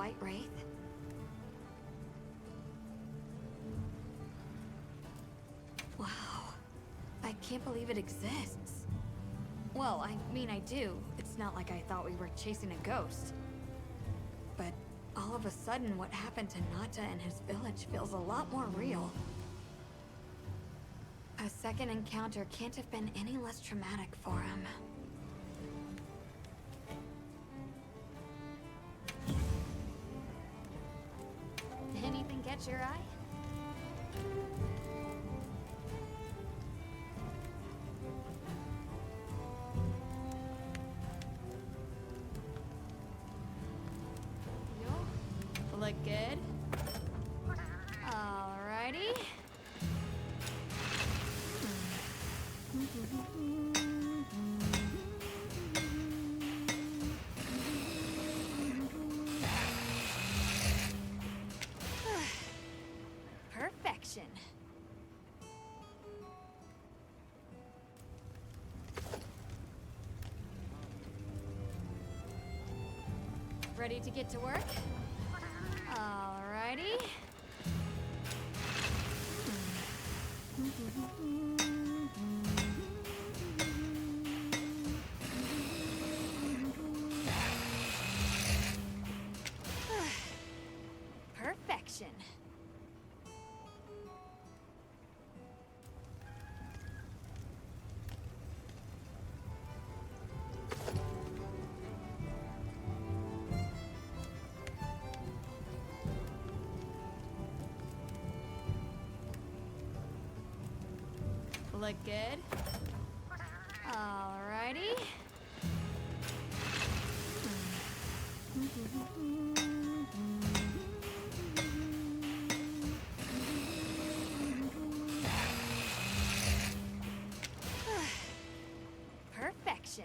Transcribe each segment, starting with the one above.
white wraith? Wow. I can't believe it exists. Well, I mean, I do. It's not like I thought we were chasing a ghost. But all of a sudden, what happened to Nata and his village feels a lot more real. A second encounter can't have been any less traumatic for him. Anything catch your eye? Look good. Alrighty. Perfection. Ready to get to work? Alrighty. Perfection. Look good. Alrighty. Perfection.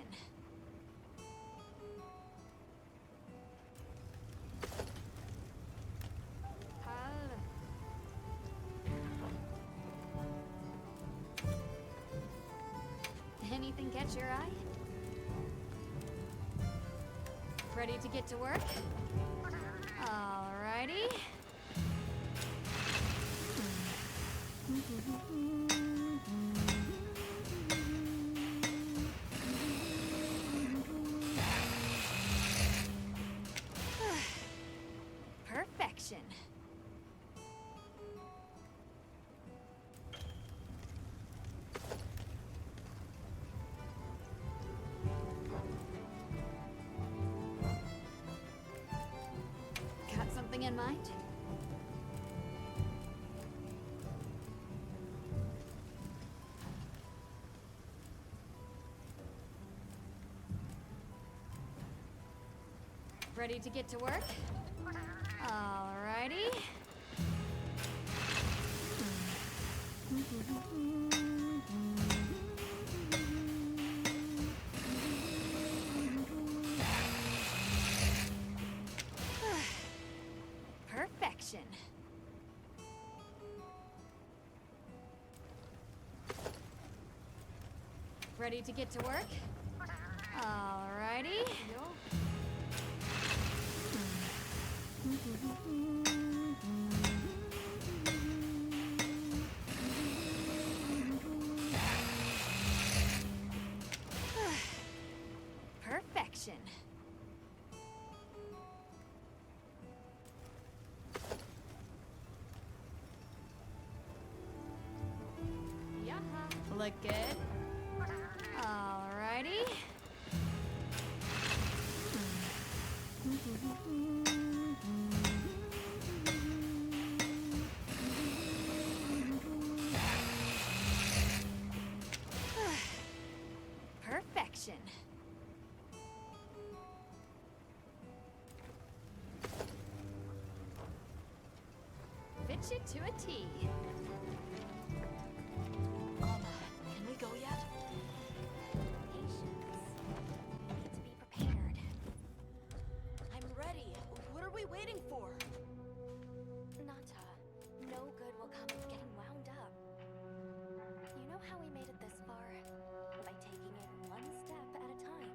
Anything catch your eye? Ready to get to work? Alrighty. Perfection. Got something in mind? Ready to get to work? Alrighty. Perfection. Ready to get to work? Alrighty. Perfection. Yaha. Look good. Alrighty. Perfection. Fit you to a T. Can we go yet? Patience. We need to be prepared. I'm ready. What are we waiting for? Nata, no good will come of getting wound up. You know how we made it this far? By taking it one step at a time.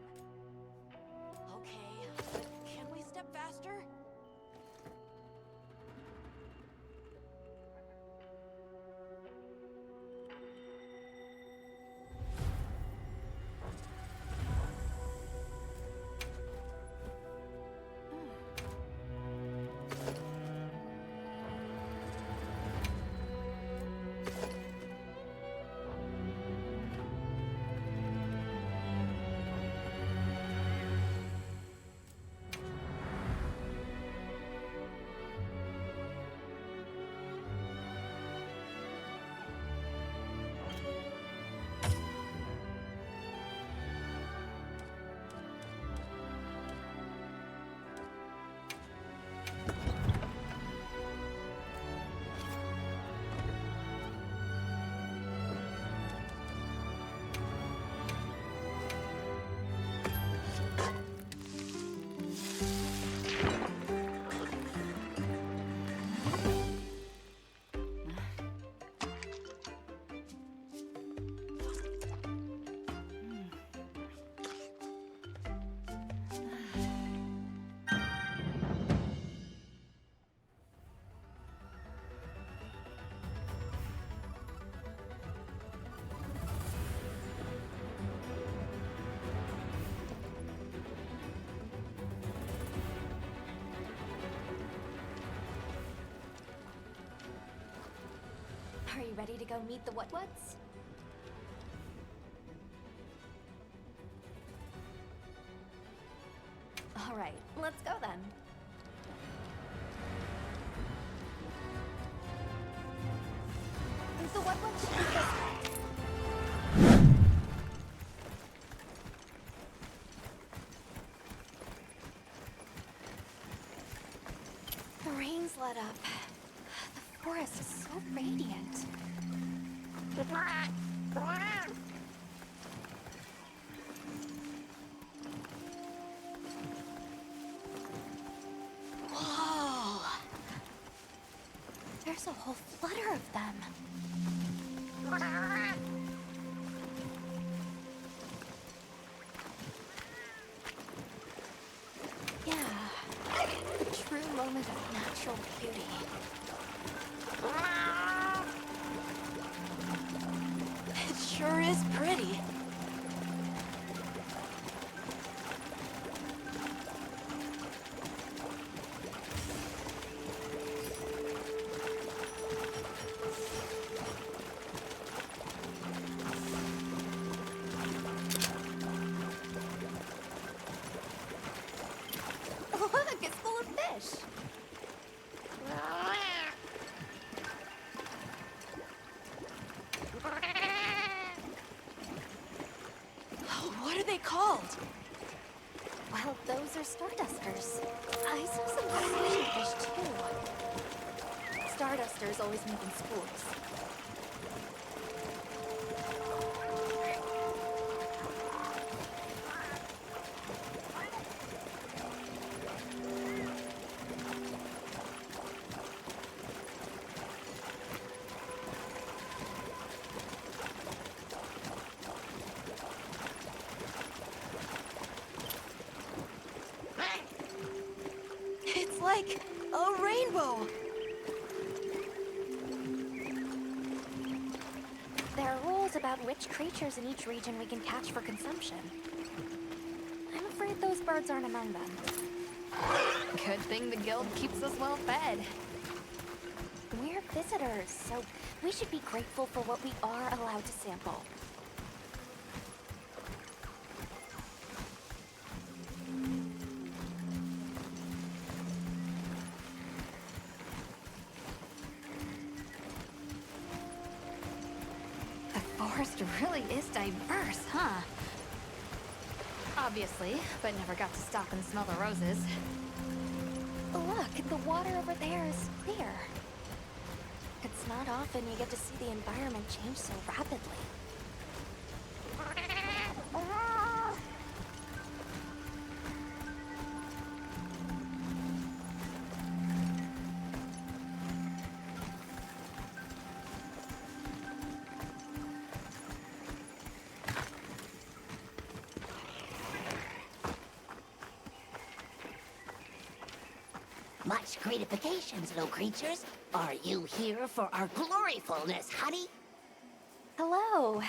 Okay, but can we step faster? Are you ready to go meet the what's? Alright, let's go then. The what should be this way. The rain's let up. The forest is so radiant. Whoa! There's a whole flutter of them. Yeah, a true moment of natural beauty. It sure is pretty. Look, it's full of fish. Oh, what are they called? Well, those are stardusters. I saw some sushi fish too. Stardusters always move in schools. It's like a rainbow. There are rules about which creatures in each region we can catch for consumption. I'm afraid those birds aren't among them. Good thing the guild keeps us well fed. We're visitors, so we should be grateful for what we are allowed to sample. The forest really is diverse, huh? Obviously, but never got to stop and smell the roses. Look, the water over there is clear. It's not often you get to see the environment change so rapidly. Much gratifications, little creatures. Are you here for our gloryfulness, honey? Hello.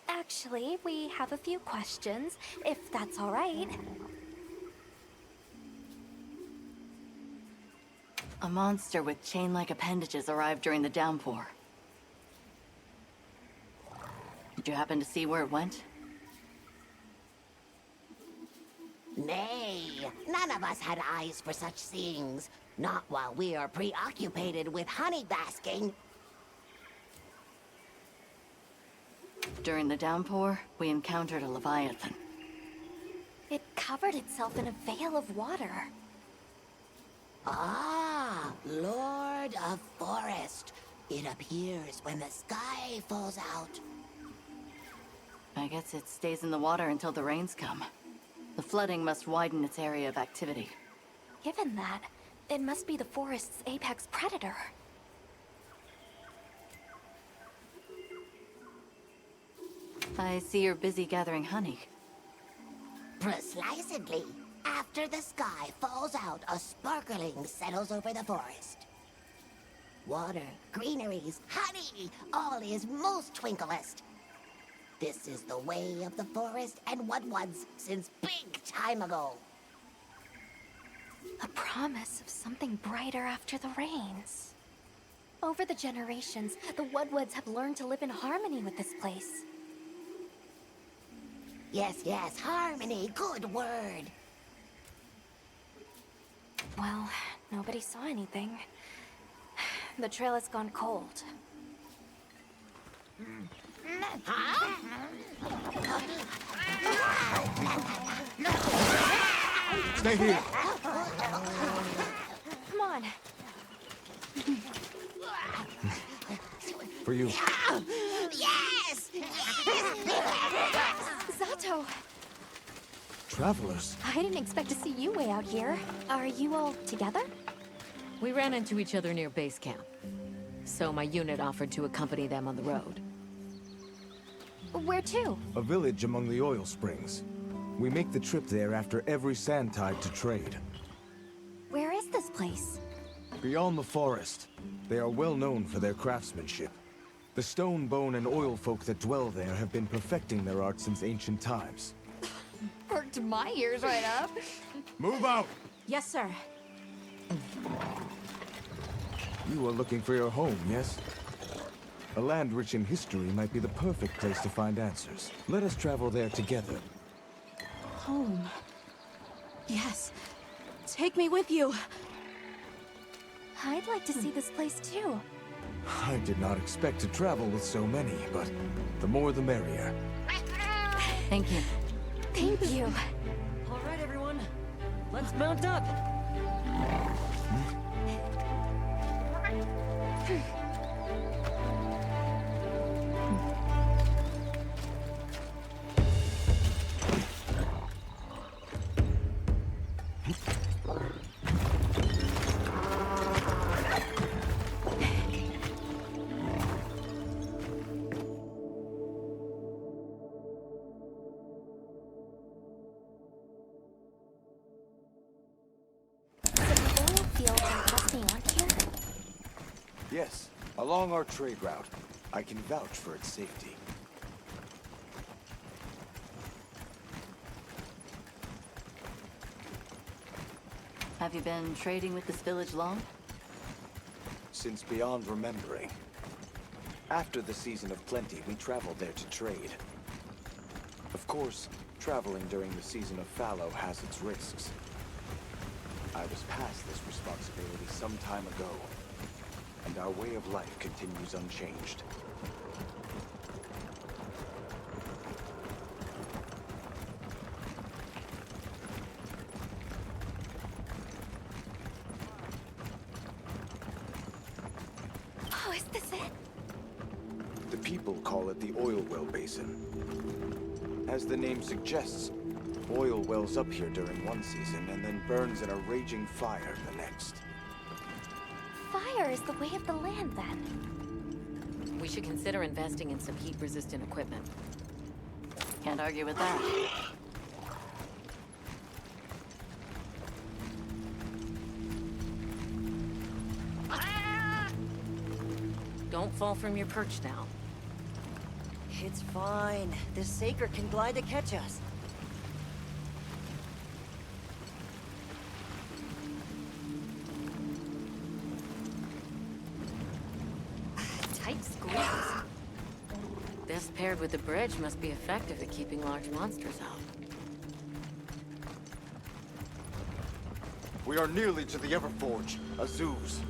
Actually, we have a few questions, if that's all right. A monster with chain-like appendages arrived during the downpour. Did you happen to see where it went? Nay, none of us had eyes for such things. Not while we are preoccupied with honey basking. During the downpour, we encountered a leviathan. It covered itself in a veil of water. Ah, Lord of Forest. It appears when the sky falls out. I guess it stays in the water until the rains come. The flooding must widen its area of activity. Given that, it must be the forest's apex predator. I see you're busy gathering honey. Precisely. After the sky falls out, a sparkling settles over the forest. Water, greeneries, honey, all is most twinklest. This is the way of the forest and what was since big time ago. A promise of something brighter after the rains. Over the generations, the Woodwoods have learned to live in harmony with this place. Yes, yes, harmony, good word. Well, nobody saw anything. The trail has gone cold. Stay here. Come on. For you. Yes! Zato! Travelers. I didn't expect to see you way out here. Are you all together? We ran into each other near base camp. So my unit offered to accompany them on the road. Where to? A village among the oil springs. We make the trip there after every sand tide to trade. Where is this place? Beyond the forest, they are well known for their craftsmanship. The stone, bone, and oil folk that dwell there have been perfecting their art since ancient times. Perked my ears right up. Move out! Yes, sir. You are looking for your home, yes? A land rich in history might be the perfect place to find answers. Let us travel there together. Home. Yes. Take me with you. I'd like to see this place too. I did not expect to travel with so many, but the more the merrier. Thank you. Thank you. All right, everyone. Let's mount up. Yes, along our trade route. I can vouch for its safety. Have you been trading with this village long? Since beyond remembering. After the season of plenty, we traveled there to trade. Of course, traveling during the season of fallow has its risks. I was past this responsibility some time ago, and our way of life continues unchanged. Oh, is this it? The people call it the oil well basin. As the name suggests, oil wells up here during one season and then burns in a raging fire the next. Fire is the way of the land, then. We should consider investing in some heat-resistant equipment. Can't argue with that. Don't fall from your perch now. It's fine. This Saker can glide to catch us. Tight squeeze. This paired with the bridge must be effective at keeping large monsters out. We are nearly to the Everforge, Azuz.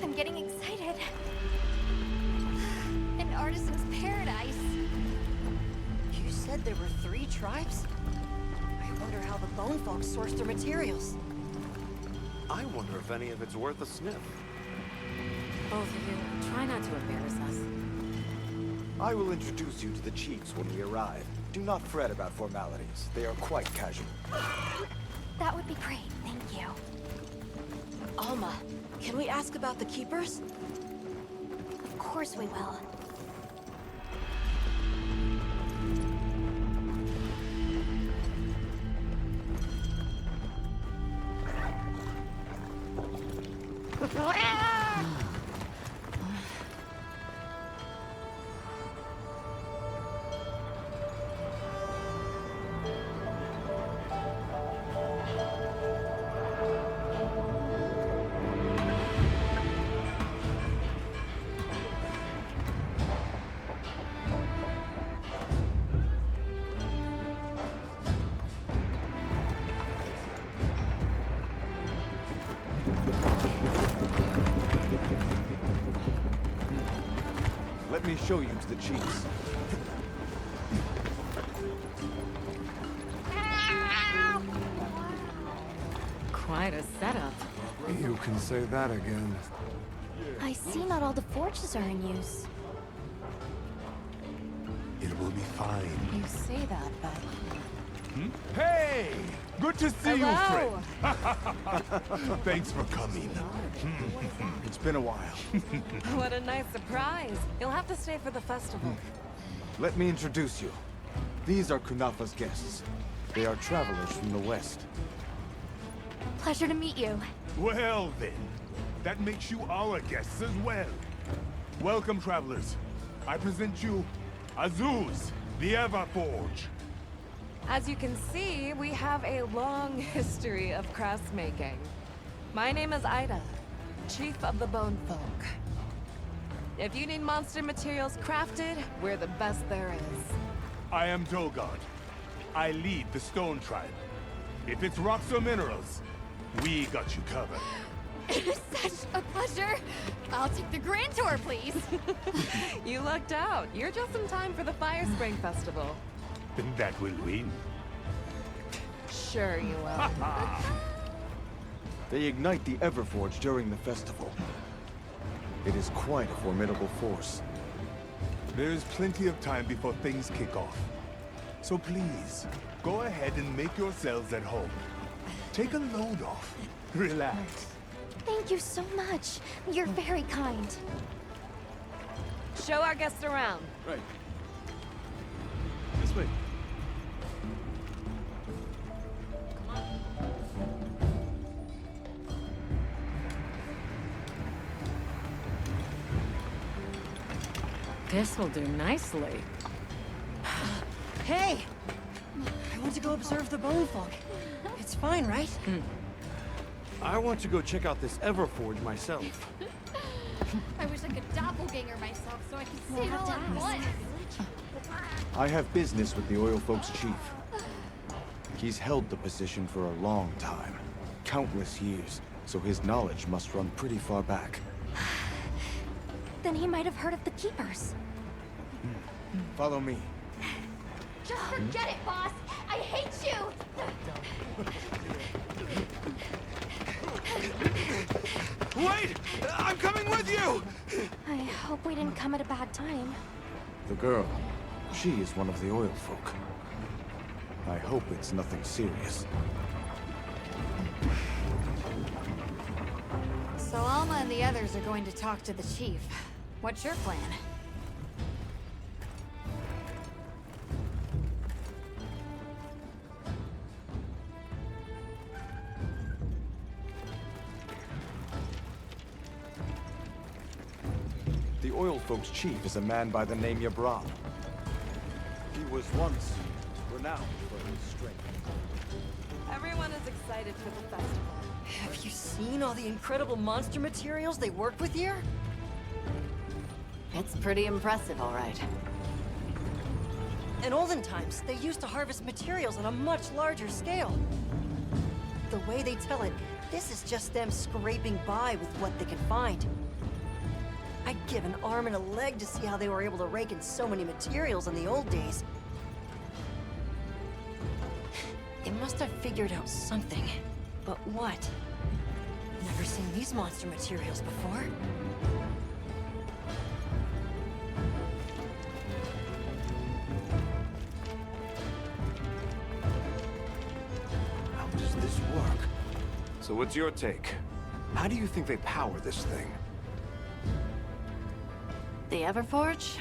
I'm getting excited. An artisan's paradise. You said there were 3 tribes? I wonder how the bone folks source their materials. I wonder if any of it's worth a sniff. Both of you, try not to embarrass us. I will introduce you to the chiefs when we arrive. Do not fret about formalities. They are quite casual. That would be great, thank you. Alma, can we ask about the keepers? Of course we will. me show you to the chiefs. Quite a setup. You can say that again. I see not all the forges are in use. It will be fine. You say that, but... Hey! Good to see Hello! you, friend. Thanks for coming. It's been a while. What a nice surprise. You'll have to stay for the festival. Let me introduce you. These are Kunafa's guests. They are travelers from the west. Pleasure to meet you. Well then, that makes you our guests as well. Welcome, travelers. I present you Azuz, the Everforge. As you can see, we have a long history of craftsmaking. My name is Ida, Chief of the Bone Folk. If you need monster materials crafted, we're the best there is. I am Dolgard. I lead the Stone Tribe. If it's rocks or minerals, we got you covered. It is such a pleasure. I'll take the grand tour, please. You lucked out. You're just in time for the Fire Spring Festival. That will win. Sure you will. They ignite the Everforge during the festival. It is quite a formidable force. There is plenty of time before things kick off. So please, go ahead and make yourselves at home. Take a load off. Relax. Thank you so much. You're very kind. Show our guests around. Right. This way. This will do nicely. Hey! I want to go observe the bone folk. It's fine, right? I want to go check out this Everforge myself. I wish I could doppelganger myself so I could see We'll it have all to at ask. once. I have business with the Oil Folks' chief. He's held the position for a long time. Countless years. So his knowledge must run pretty far back. Then he might have heard of the Keepers. Follow me. Just forget it, boss. I hate you. Wait! I'm coming with you! I hope we didn't come at a bad time. The girl. She is one of the Oil Folk. I hope it's nothing serious. So Alma and the others are going to talk to the chief. What's your plan? The Oil Folks' chief is a man by the name Yabram. He was once renowned for his strength. Everyone is excited for the festival. Have you seen all the incredible monster materials they work with here? It's pretty impressive, all right. In olden times, they used to harvest materials on a much larger scale. The way they tell it, this is just them scraping by with what they can find. I'd give an arm and a leg to see how they were able to rake in so many materials in the old days. They must have figured out something. But what? Never seen these monster materials before. How does this work? So what's your take? How do you think they power this thing? The Everforge?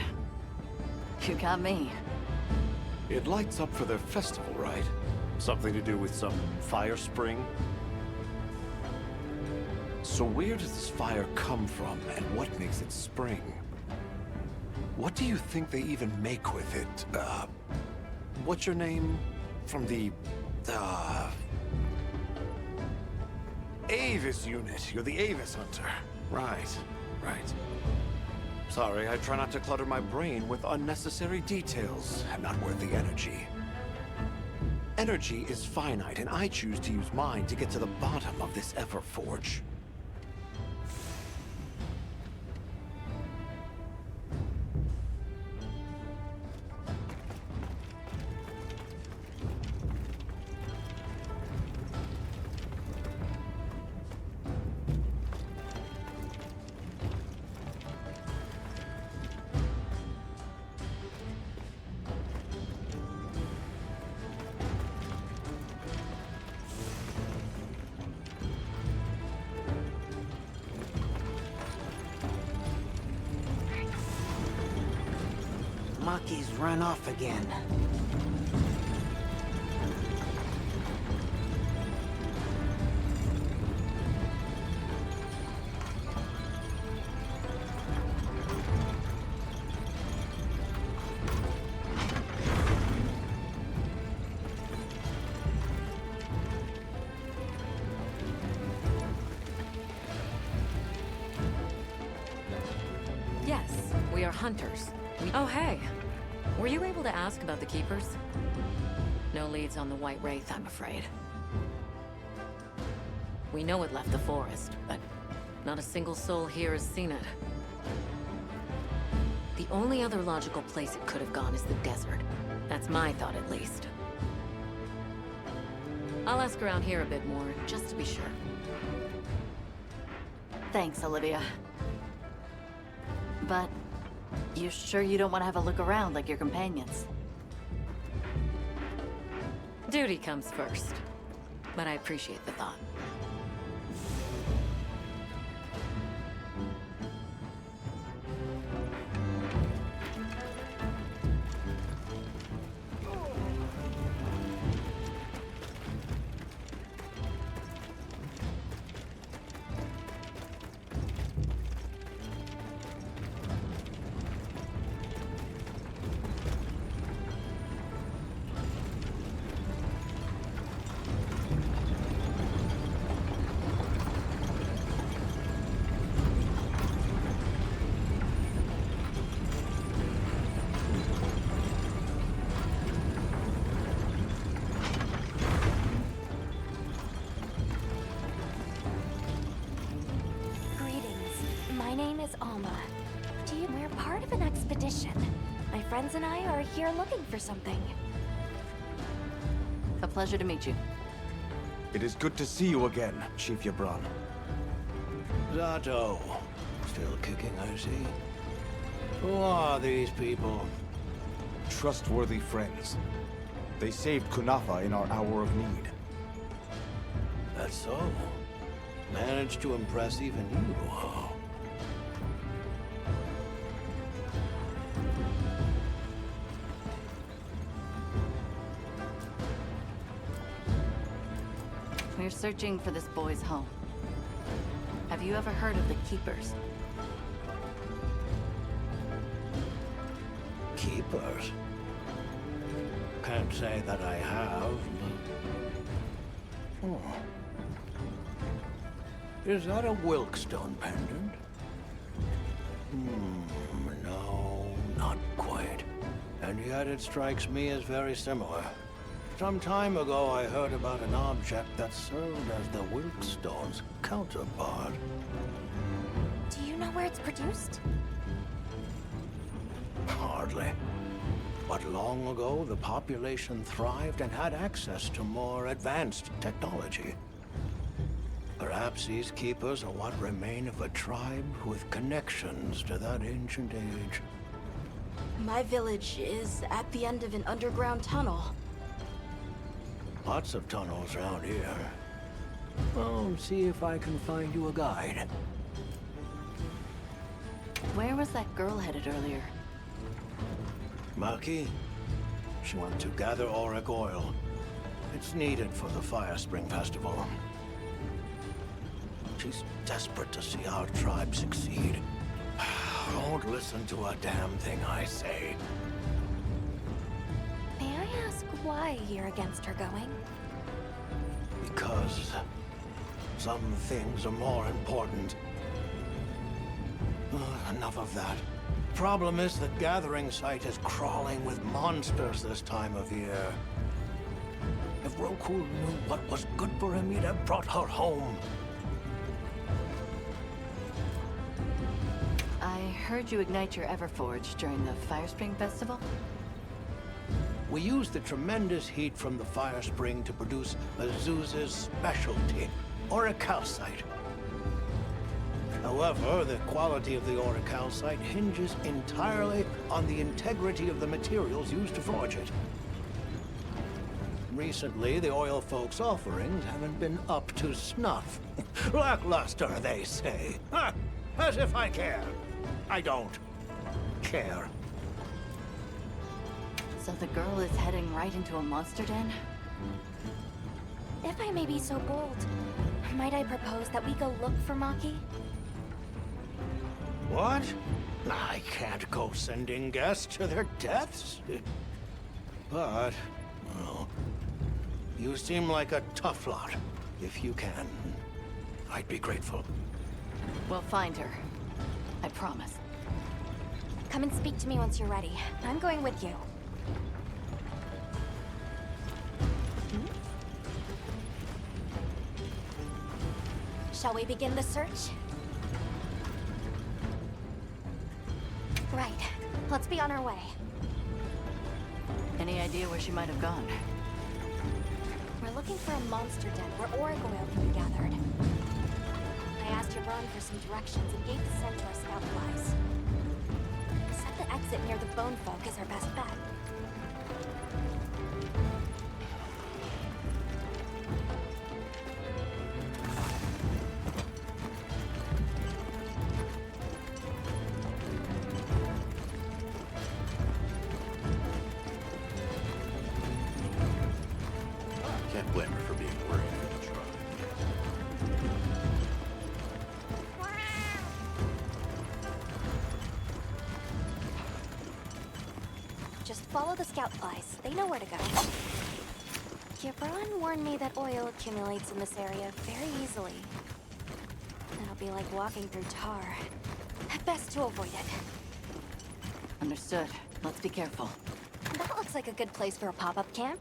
You got me. It lights up for their festival, right? Something to do with some fire spring? So where does this fire come from, and what makes it spring? What do you think they even make with it? What's your name? From the, Avis unit. You're the Avis hunter. Right, right. Sorry, I try not to clutter my brain with unnecessary details and not worth the energy. Energy is finite, and I choose to use mine to get to the bottom of this Everforge. Maki's run off again. Yes, we are hunters. Oh, hey. Were you able to ask about the Keepers? No leads on the White Wraith, I'm afraid. We know it left the forest, but not a single soul here has seen it. The only other logical place it could have gone is the desert. That's my thought, at least. I'll ask around here a bit more, just to be sure. Thanks, Olivia. But you sure you don't want to have a look around like your companions? Duty comes first. But I appreciate the thought. My friends and I are here looking for something. A pleasure to meet you. It is good to see you again, Chief Yabran. Zato. Still kicking, I see. Who are these people? Trustworthy friends. They saved Kunafa in our hour of need. That's so. Managed to impress even you, huh? We're searching for this boy's home. Have you ever heard of the Keepers? Keepers? Can't say that I have, but... Oh. Is that a Wilkstone pendant? No, not quite. And yet it strikes me as very similar. Some time ago, I heard about an object that served as the Wilkstone's counterpart. Do you know where it's produced? Hardly. But long ago, the population thrived and had access to more advanced technology. Perhaps these keepers are what remain of a tribe with connections to that ancient age. My village is at the end of an underground tunnel. Lots of tunnels around here. Well, see if I can find you a guide. Where was that girl headed earlier? Maki? She went to gather auric oil. It's needed for the Fire Spring Festival. She's desperate to see our tribe succeed. Don't listen to a damn thing I say. May I ask why you're against her going? Because some things are more important. Enough of that. Problem is the gathering site is crawling with monsters this time of year. If Roku knew what was good for him, he'd have brought her home. I heard you ignite your Everforge during the Fire Spring Festival? We use the tremendous heat from the fire spring to produce Azuz's specialty, auricalcite. However, the quality of the auricalcite hinges entirely on the integrity of the materials used to forge it. Recently, the oil folks' offerings haven't been up to snuff. Lackluster, they say. Ha! As if I care. I don't care. So the girl is heading right into a monster den? If I may be so bold, might I propose that we go look for Maki? What? I can't go sending guests to their deaths. But, well, you seem like a tough lot. If you can, I'd be grateful. We'll find her. I promise. Come and speak to me once you're ready. I'm going with you. Shall we begin the search? Right. Let's be on our way. Any idea where she might have gone? We're looking for a monster den where auric oil can be gathered. I asked your Braun for some directions and gave the scent to our scout flies. Set the exit near the bone folk as our best bet. Can't blame her for being worried for the truck. Just follow the scout flies. They know where to go. Gibran warned me that oil accumulates in this area very easily. It'll be like walking through tar. Best to avoid it. Understood. Let's be careful. That looks like a good place for a pop-up camp.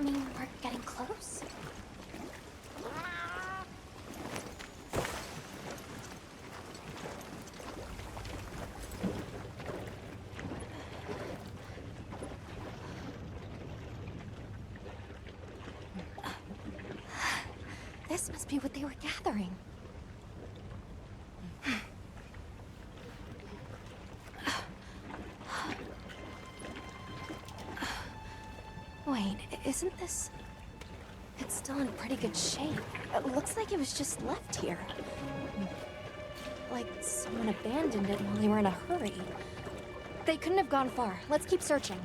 mean we're getting close? This must be what they were gathering. Wait, isn't this... It's still in pretty good shape. It looks like it was just left here. Like someone abandoned it while they were in a hurry. They couldn't have gone far. Let's keep searching.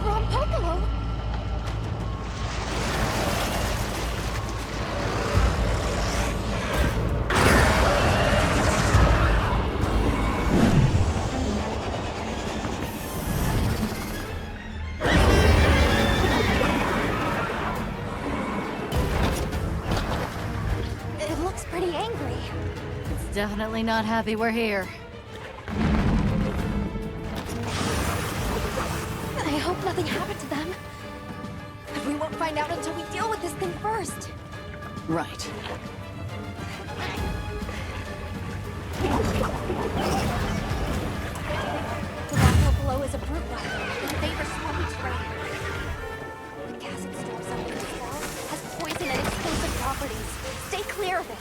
Rompopolo! It looks pretty angry. It's definitely not happy we're here. I hope nothing happened to them. But we won't find out until we deal with this thing first. Right. The rock below is a brute one. It favors swarmy terrain. The gas it stores under its walls has poison and explosive properties. Stay clear of it.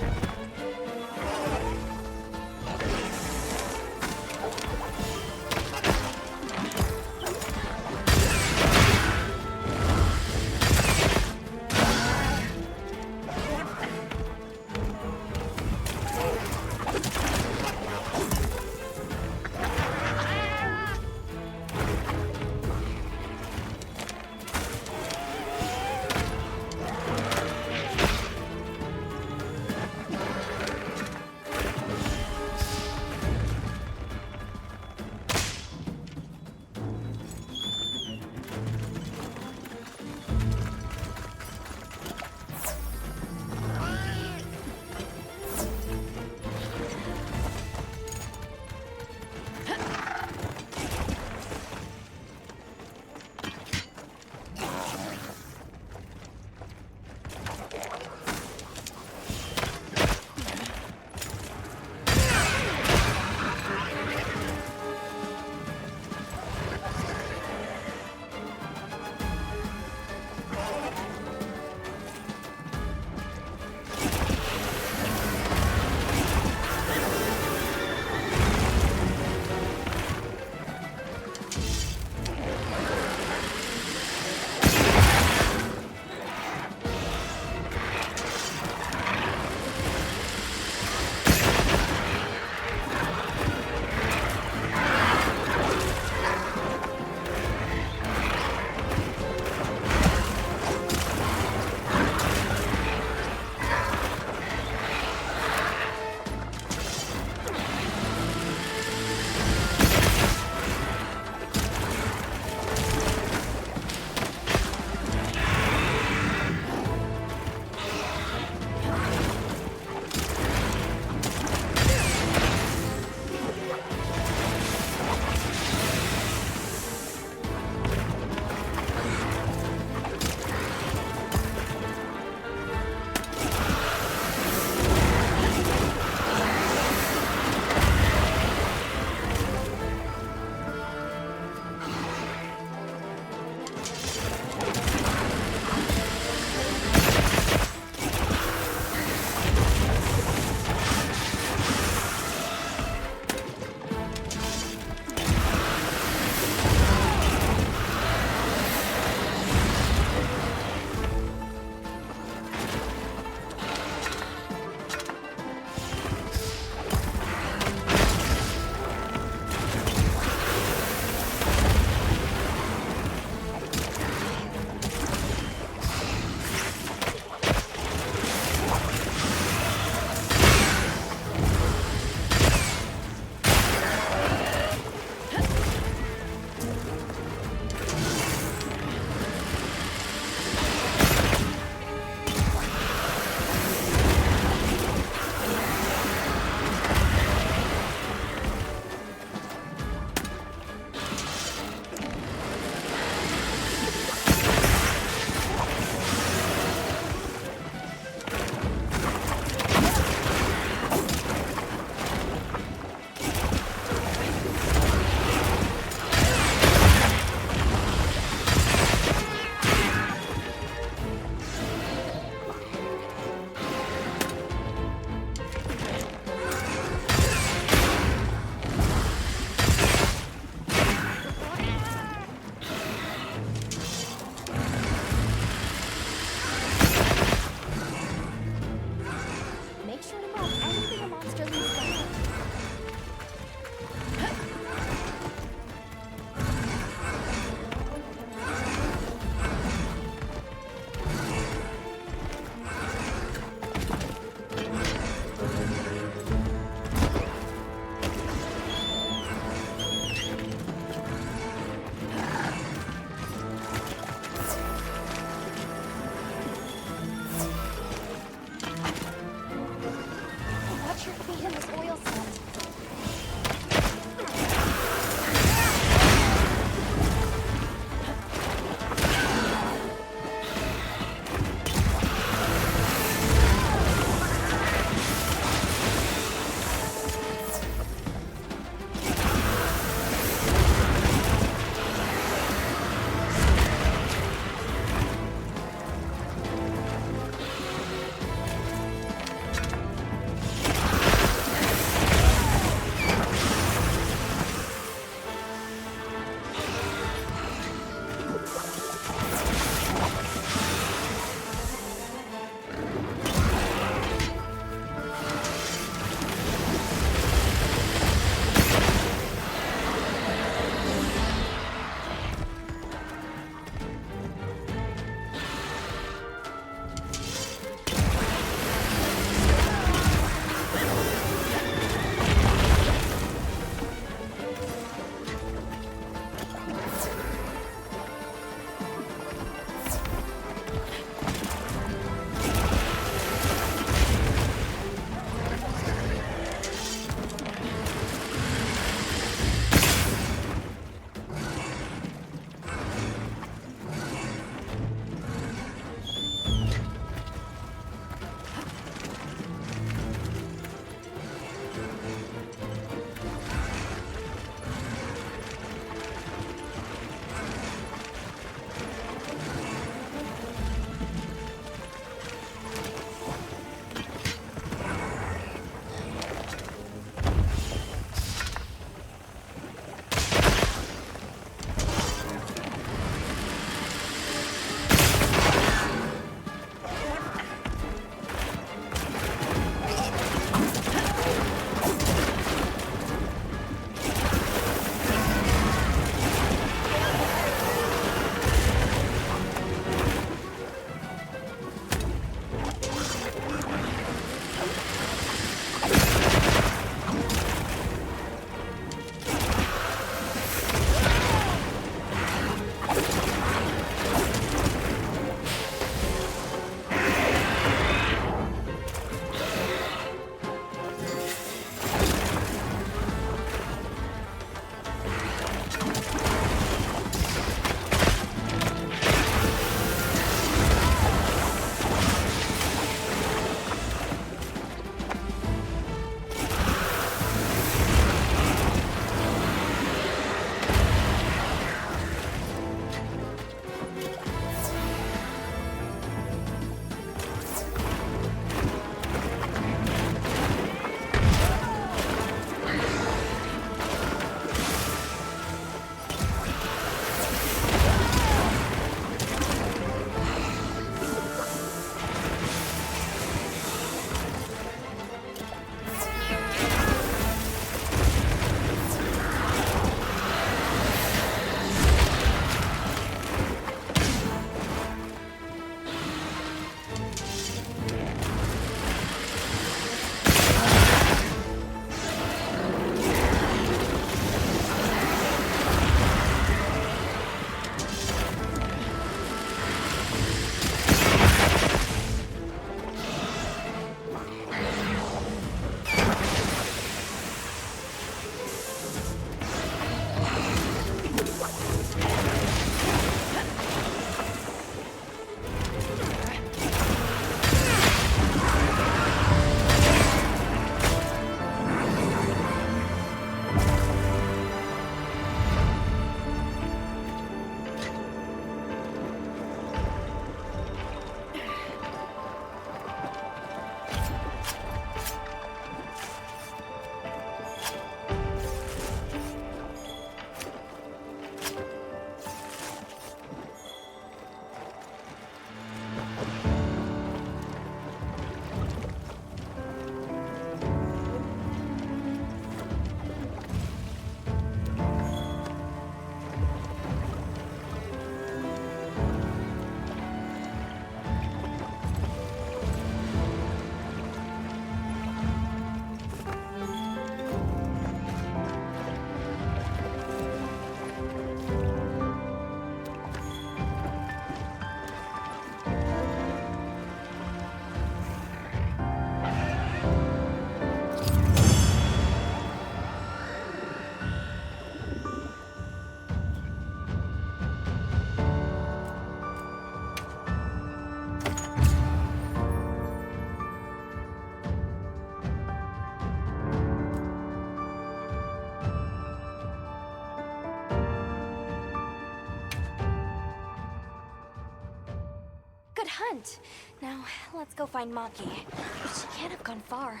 hunt. Now, let's go find Maki. But she can't have gone far.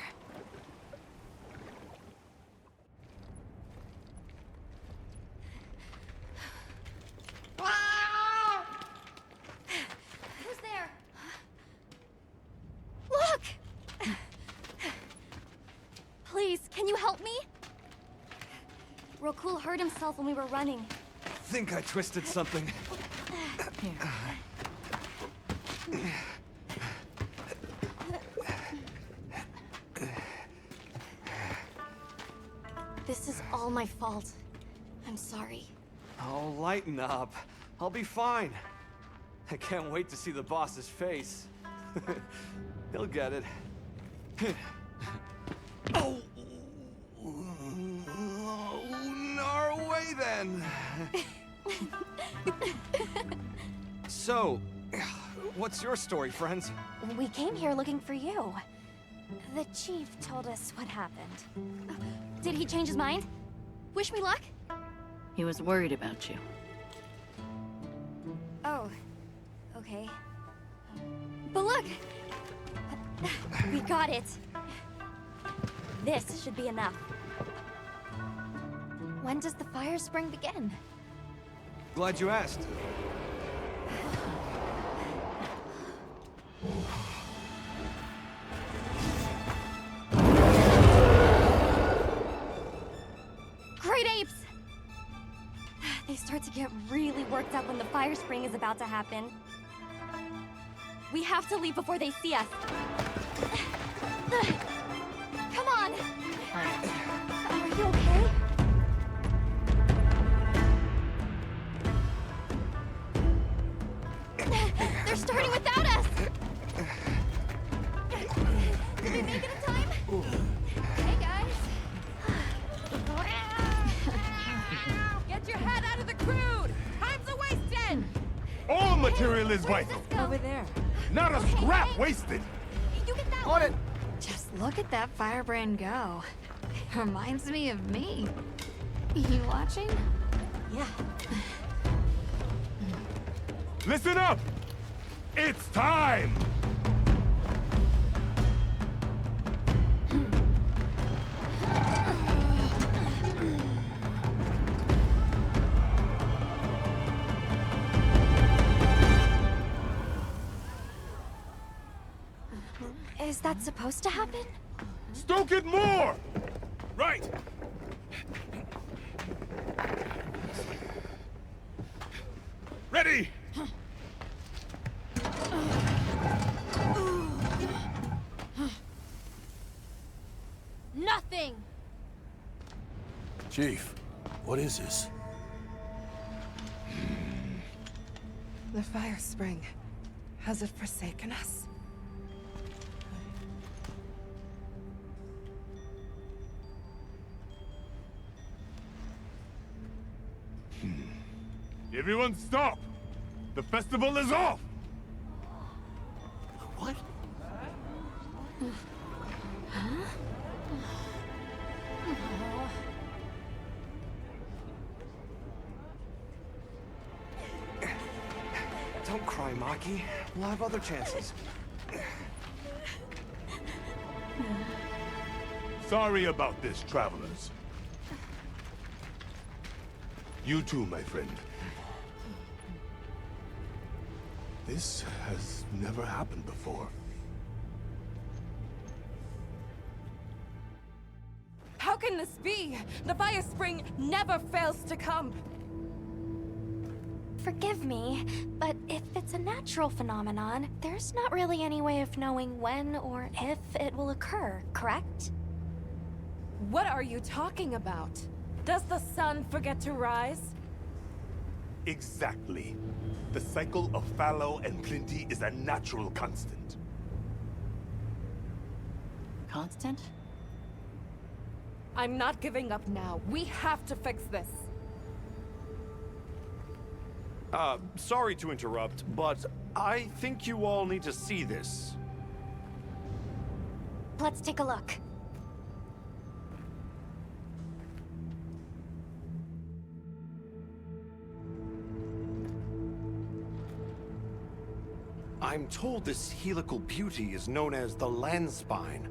Who's there? Look! Please, can you help me? Rokul hurt himself when we were running. Think I twisted something. This is all my fault. I'm sorry. Oh, lighten up. I'll be fine. I can't wait to see the boss's face. He'll get it. Oh! Our way then! So, what's your story, friends? We came here looking for you. The chief told us what happened. Did he change his mind? Wish me luck? He was worried about you. Oh, okay. But look! We got it. This should be enough. When does the fire spring begin? Glad you asked. Great apes! They start to get really worked up when the fire spring is about to happen. We have to leave before they see us. Come on! Are you okay? They're starting without us! Did we make it in time? Hey, guys! Get your head out of the crude! Time's a-wasting! All material is vital. Over there. Not a scrap wasted. You get that On one! it! Just look at that firebrand go. Reminds me of me. You watching? Yeah. Listen up! It's time! Is that supposed to happen? Stoke it more! Right! Ready! Nothing! Chief, what is this? The fire spring. Has it forsaken us? Everyone stop! The festival is off! What? Don't cry, Maki. We'll have other chances. Sorry about this, travelers. You too, my friend. This has never happened before. How can this be? The fire spring never fails to come. Forgive me, but if it's a natural phenomenon, there's not really any way of knowing when or if it will occur, correct? What are you talking about? Does the sun forget to rise? Exactly. The cycle of fallow and plenty is a natural constant. Constant? I'm not giving up now. We have to fix this. Sorry to interrupt, but I think you all need to see this. Let's take a look. I'm told this helical beauty is known as the land spine.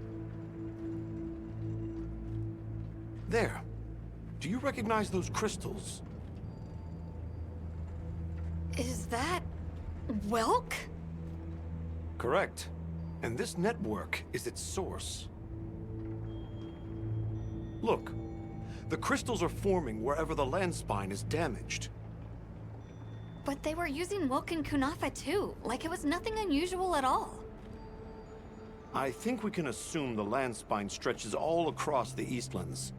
There. Do you recognize those crystals? Is that... Welk? Correct. And this network is its source. Look. The crystals are forming wherever the land spine is damaged. But they were using Welk and Kunafa too, like it was nothing unusual at all. I think we can assume the land spine stretches all across the Eastlands.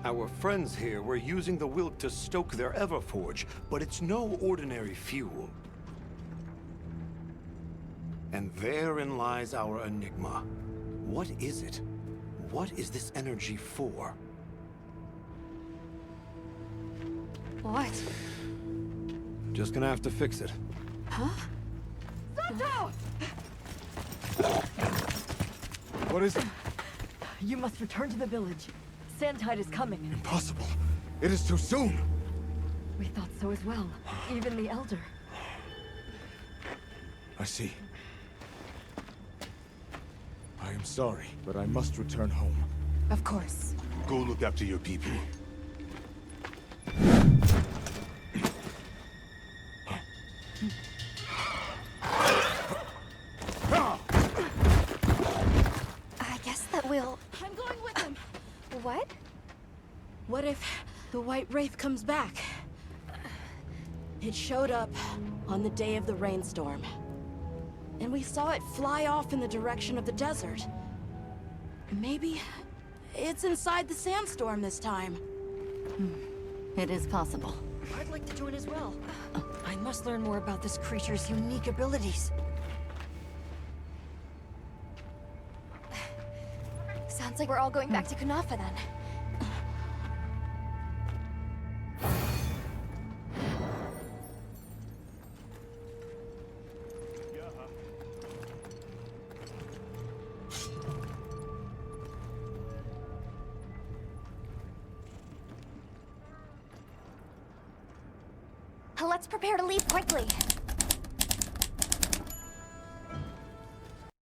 Our friends here were using the Wilk to stoke their Everforge, but it's no ordinary fuel. And therein lies our enigma. What is it? What is this energy for? What? Just gonna have to fix it. Huh? Santo! What is it? You must return to the village. Sandtide is coming. Impossible. It is too soon. We thought so as well. Even the Elder. I see. I am sorry, but I must return home. Of course. Go look after your people. I guess that we'll... I'm going with him. What? What if the White Wraith comes back? It showed up on the day of the rainstorm. And we saw it fly off in the direction of the desert. Maybe it's inside the sandstorm this time. It is possible. I'd like to join as well. I must learn more about this creature's unique abilities. Sounds like we're all going back to Kunafa then. Let's prepare to leave quickly.